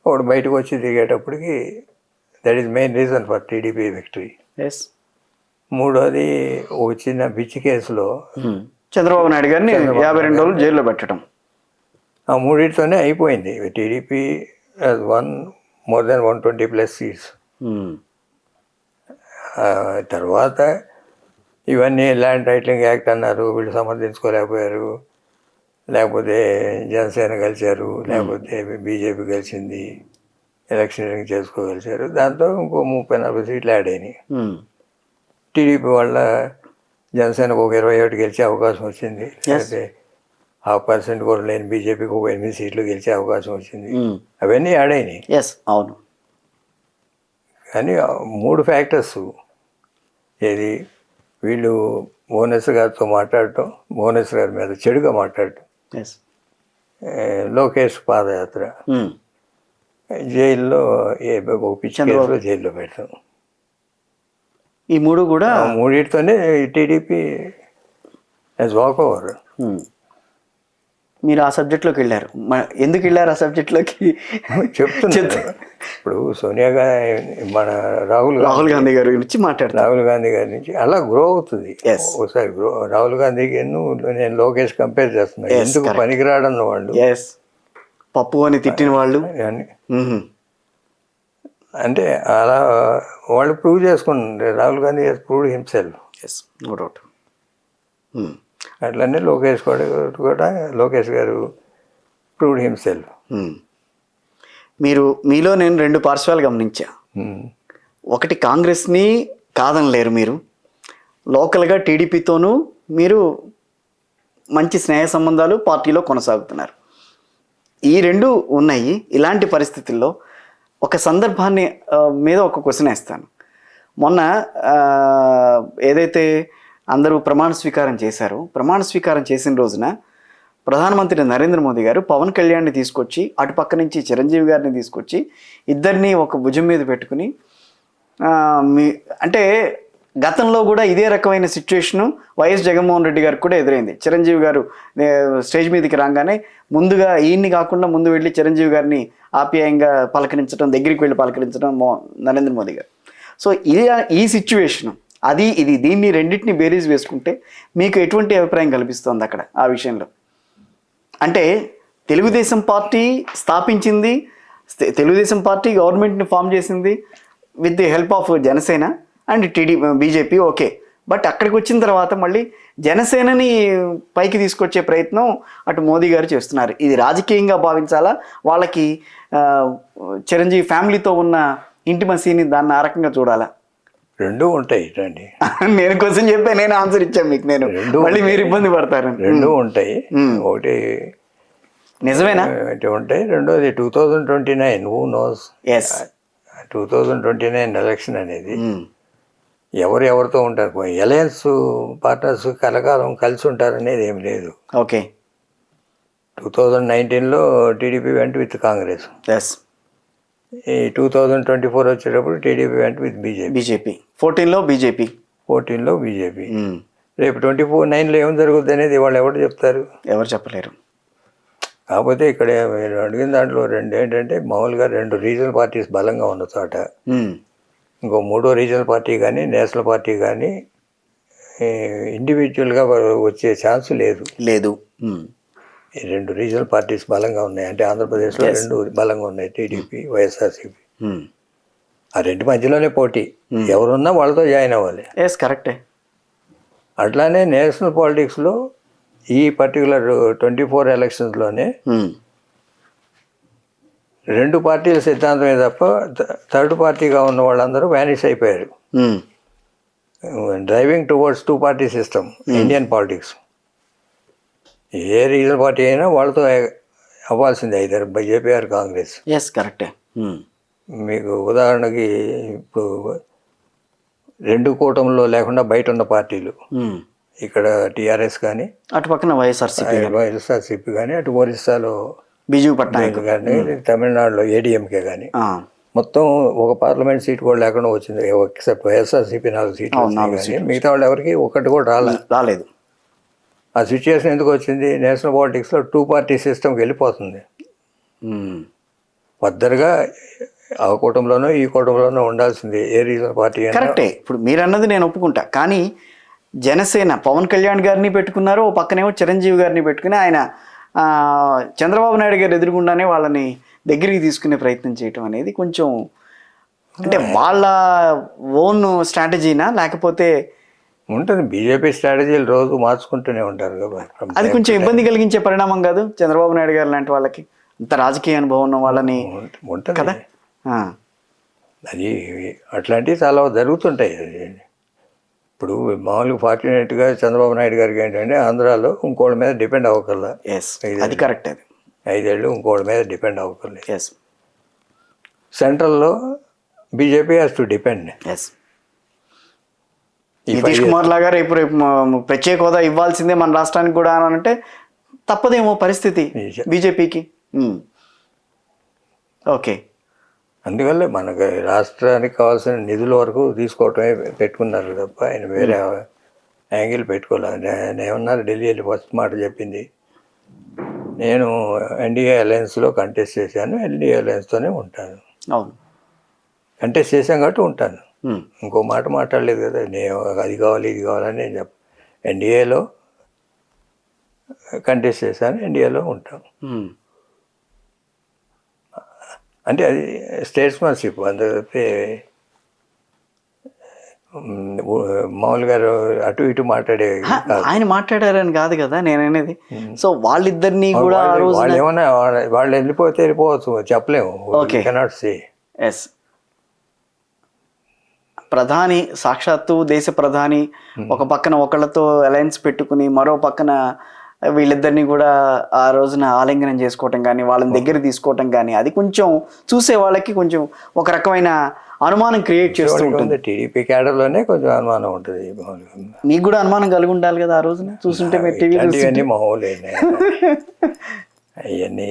ఒకడు బయటకు వచ్చి దిగేటప్పటికి that is main reason for TDP victory. Yes. మూడోది ఒక చిన్న పిచ్చి కేసులో చంద్రబాబు నాయుడు గారిని 52 రోజులు జైల్లో పెట్టడం. ఆ మూడింటితోనే అయిపోయింది. TDP one more than 120+ seats. తర్వాత ఇవన్నీ ల్యాండ్ టైటిలింగ్ యాక్ట్ అన్నారు, వీళ్ళు సమర్థించుకోలేకపోయారు. లేకపోతే జనసేన గెలిచారు, లేకపోతే బీజేపీ గెలిచింది, ఎలక్షనీరింగ్ చేసుకోగలిచారు. దాంతో ఇంకో 30-40 సీట్లు యాడ్ అయినాయి. టీడీపీ వల్ల జనసేనకు ఒక 21 గెలిచే అవకాశం వచ్చింది. లేకపోతే 0.5% కూడా లేని బీజేపీకి ఒక 8 సీట్లు గెలిచే అవకాశం వచ్చింది. అవన్నీ యాడ్ అయినాయి. అవును. కానీ 3 ఫ్యాక్టర్స్ ఏది, వీళ్ళు భువనేశ్వర్ గారితో మాట్లాడటం, భువనేశ్వర్ గారి మీద చెడుగా మాట్లాడటం, లోకేష్ పాదయాత్ర, జైల్లో ఒక పిచ్చి కేసులో జైల్లో పెడతాం. ఈ 3 కూడా మూడింటితోనే టీడీపీ వాక్ ఓవర్. మీరు ఆ సబ్జెక్ట్లోకి వెళ్ళారు. ఎందుకు వెళ్ళారు ఆ సబ్జెక్ట్లోకి చెప్తున్నా. ఇప్పుడు సోనియా గాంధీ, మన రాహుల్ గాంధీ గారి గురించి మాట్లాడతారు. రాహుల్ గాంధీ గారి నుంచి అలా గ్రో అవుతుంది. ఒకసారి రాహుల్ గాంధీకి నేను లోకేష్ కంపేర్ చేస్తున్నా. ఎందుకు పనికిరాడన్న వాళ్ళు, పప్పు అని తిట్టిన వాళ్ళు అంటే అలా వాళ్ళు ప్రూవ్ చేసుకుంటారు. Rahul Gandhi has proved himself. No doubt. అట్లనే లోకేష్ గారు ప్రూవ్డ్ హిమ్సెల్ఫ్. మీలో నేను 2 పార్శ్వాలు గమనించా. ఒకటి, కాంగ్రెస్ని కాదనలేరు మీరు, లోకల్గా టీడీపీతోనూ మీరు మంచి స్నేహ సంబంధాలు పార్టీలో కొనసాగుతున్నారు. ఈ 2 ఉన్నాయి. ఇలాంటి పరిస్థితుల్లో ఒక సందర్భాన్ని మీద ఒక క్వశ్చన్ వేస్తాను. మొన్న ఏదైతే అందరూ ప్రమాణ స్వీకారం చేశారో, ప్రమాణ స్వీకారం చేసిన రోజున ప్రధానమంత్రి నరేంద్ర మోదీ గారు పవన్ కళ్యాణ్ని తీసుకొచ్చి, అటుపక్క నుంచి చిరంజీవి గారిని తీసుకొచ్చి, ఇద్దరిని ఒక భుజం మీద పెట్టుకుని, అంటే గతంలో కూడా ఇదే రకమైన సిచ్యువేషను వైఎస్ జగన్మోహన్ రెడ్డి గారికి కూడా ఎదురైంది. చిరంజీవి గారు స్టేజ్ మీదకి రాగానే ముందుగా ఈయన్ని కాకుండా ముందు వెళ్ళి చిరంజీవి గారిని ఆప్యాయంగా పలకరించడం, దగ్గరికి వెళ్ళి పలకరించడం నరేంద్ర మోదీ గారు. సో ఈ సిచ్యువేషను ఇది దీన్ని రెండింటిని బేరీజ్ వేసుకుంటే మీకు ఎటువంటి అభిప్రాయం కల్పిస్తుంది అక్కడ ఆ విషయంలో? అంటే తెలుగుదేశం పార్టీ స్థాపించింది, తెలుగుదేశం పార్టీ గవర్నమెంట్ని ఫామ్ చేసింది with the help of Janasena and BJP, okay. But అక్కడికి వచ్చిన తర్వాత మళ్ళీ జనసేనని పైకి తీసుకొచ్చే ప్రయత్నం అటు మోదీ గారు చేస్తున్నారు. ఇది రాజకీయంగా భావించాలా, వాళ్ళకి చిరంజీవి ఫ్యామిలీతో ఉన్న ఇంటిమసీని దాన్ని ఆ రకంగా చూడాలా? 2 ఉంటాయి. రండి, నేను క్వశ్చన్ చెప్పా, నేను ఆన్సర్ ఇచ్చాను మీకు. నేను మళ్ళీ మీరు ఇబ్బంది పడతారు. 2 ఉంటాయి. ఒకటి నిజమేనా అంటే ఉంటాయి. రెండోది 2029 హూ నోస్. 2029 ఎలక్షన్ అనేది ఎవరితో ఉంటారు, అలయన్స్ పార్ట్నర్స్ కలకాలం కలిసి ఉంటారనేది ఏం లేదు. ఓకే. 2019లో టీడీపీ వెంట విత్ కాంగ్రెస్. ఈ 2024 వచ్చేటప్పుడు టీడీపీ వెంట విత్ బీజేపీ. 14లో బీజేపీ. రేపు 24-9లో ఏం జరుగుతుంది అనేది వాళ్ళు ఎవరు చెప్తారు? ఎవరు చెప్పలేరు. కాకపోతే ఇక్కడ మీరు అడిగిన దాంట్లో 2 ఏంటంటే, మామూలుగా 2 రీజనల్ పార్టీస్ బలంగా ఉన్న చోట ఇంకో 3వ రీజనల్ పార్టీ కానీ నేషనల్ పార్టీ కానీ ఇండివిజువల్గా వచ్చే ఛాన్స్ లేదు. ఈ 2 రీజనల్ పార్టీస్ బలంగా ఉన్నాయి. అంటే ఆంధ్రప్రదేశ్లో 2 బలంగా ఉన్నాయి, టీడీపీ, వైఎస్ఆర్సీపీ. ఆ 2 మధ్యలోనే పోటీ, ఎవరున్నా వాళ్ళతో జాయిన్ అవ్వాలి. కరెక్టే. అట్లానే నేషనల్ పాలిటిక్స్లో ఈ పర్టికులర్ 24 ఎలక్షన్స్లోనే 2 పార్టీల సిద్ధాంతమే తప్ప థర్డ్ పార్టీగా ఉన్న వాళ్ళందరూ వ్యానిష్ అయిపోయారు. Driving towards 2 party system Indian politics. ఏ రీజనల్ పార్టీ అయినా వాళ్ళతో అవ్వాల్సిందే, ఐదర్ బీజేపీ ఆర్ కాంగ్రెస్. కరెక్టే. మీకు ఉదాహరణకి ఇప్పుడు 2 కూటమిలో లేకుండా బయట ఉన్న పార్టీలు, ఇక్కడ టీఆర్ఎస్ కానీ, అటు పక్కన వైఎస్ఆర్సీపీ కానీ, అటు ఒరిస్సాలో బిజు పట్నాయక్ కానీ, తమిళనాడులో ఏడీఎంకే కానీ, మొత్తం ఒక పార్లమెంట్ సీట్ కూడా లేకుండా వచ్చింది. ఎక్సెప్ట్ వైఎస్ఆర్సీపీ 4 సీట్లు కానీ మిగతా వాళ్ళు ఎవరికి ఒకటి కూడా రాలేదు. ఆ సిచ్యువేషన్ ఎందుకు వచ్చింది? నేషనల్ పాలిటిక్స్లో 2 పార్టీ సిస్టమ్కి వెళ్ళిపోతుంది. పద్ధతిగా ఆ కూటమిలోనో ఈ కూటమిలోనో ఉండాల్సింది ఏ రీజనల్ పార్టీ అయినా. కరెక్టే, ఇప్పుడు మీరు అన్నది నేను ఒప్పుకుంటా. కానీ జనసేన పవన్ కళ్యాణ్ గారిని పెట్టుకున్నారు, ఓ పక్కనేమో చిరంజీవి గారిని పెట్టుకుని ఆయన చంద్రబాబు నాయుడు గారు ఎదురుగుండానే వాళ్ళని దగ్గరికి తీసుకునే ప్రయత్నం చేయటం అనేది కొంచెం అంటే వాళ్ళ ఓన్ స్ట్రాటజీనా లేకపోతే ఉంటుంది. బీజేపీ స్ట్రాటజీలు రోజు మార్చుకుంటూనే ఉంటారు కదా. అది కొంచెం ఇబ్బంది కలిగించే పరిణామం కాదు చంద్రబాబు నాయుడు గారు లాంటి వాళ్ళకి, అంత రాజకీయ అనుభవం ఉన్న వాళ్ళని ఉంటుంది కదా. అది అట్లాంటివి చాలా జరుగుతుంటాయి. ఇప్పుడు మామూలుగా ఫార్చునేట్గా చంద్రబాబు నాయుడు గారికి ఏంటంటే ఆంధ్రాలో ఇంకోళ్ళ మీద డిపెండ్ అవ్వకల్లా. ఎస్, అది కరెక్ట్. అది 5 ఏళ్ళు ఇంకోళ్ళ మీద డిపెండ్ అవ్వకల్లా. ఎస్ సెంట్రల్లో BJP has to depend. Yes, Nitish Kumar లాగా రేపు రేపు ప్రత్యేక హోదా ఇవ్వాల్సిందే మన రాష్ట్రానికి కూడా అని అంటే తప్పదేమో పరిస్థితి బీజేపీకి. ఓకే, అందువల్ల మనకు రాష్ట్రానికి కావాల్సిన నిధుల వరకు తీసుకోవటమే పెట్టుకున్నారు తప్ప ఆయన వేరే యాంగిల్ పెట్టుకోలేదు. ఆయన ఏమన్నారు, ఢిల్లీ వెళ్ళి ఫస్ట్ మాట చెప్పింది, నేను ఎన్డీఏ అలయన్స్లో కంటెస్ట్ చేశాను, ఎన్డీఏ అలయన్స్తోనే ఉంటాను. అవును, కంటెస్ట్ చేశాం కాబట్టి ఉంటాను. ఇంకో మాట మాట్లాడలేదు కదా, నేను అది కావాలి ఇది కావాలని నేను ఎన్డీఏలో కంటెస్ట్ చేశాను, ఎన్డీఏలో ఉంటాం. అంటే అది స్టేట్స్మన్షిప్. అందుకే మామూలుగా అటు ఇటు మాట్లాడే ఆయన మాట్లాడారని కాదు కదా నేను అనేది. సో వాళ్ళిద్దరిని కూడా వాళ్ళు ఏమన్నా వాళ్ళు వెళ్ళిపోతే వెళ్ళిపోవచ్చు, చెప్పలేము. Cannot say. ఎస్, ప్రధాని సాక్షాత్తు దేశ ప్రధాని ఒక పక్కన ఒకళ్ళతో అలయన్స్ పెట్టుకుని మరో పక్కన వీళ్ళిద్దరిని కూడా ఆ రోజున ఆలింగనం చేసుకోవటం కానీ వాళ్ళని దగ్గర తీసుకోవటం కానీ అది కొంచెం చూసే వాళ్ళకి కొంచెం ఒక రకమైన అనుమానం క్రియేట్ చేస్తూ ఉంటుంది. టీడీపీ క్యాడర్లోనే కొంచెం అనుమానం ఉంటుంది. మీకు కూడా అనుమానం కలిగి ఉండాలి కదా ఆ రోజున చూస్తుంటే మీరు టీవీ మామూలు అవన్నీ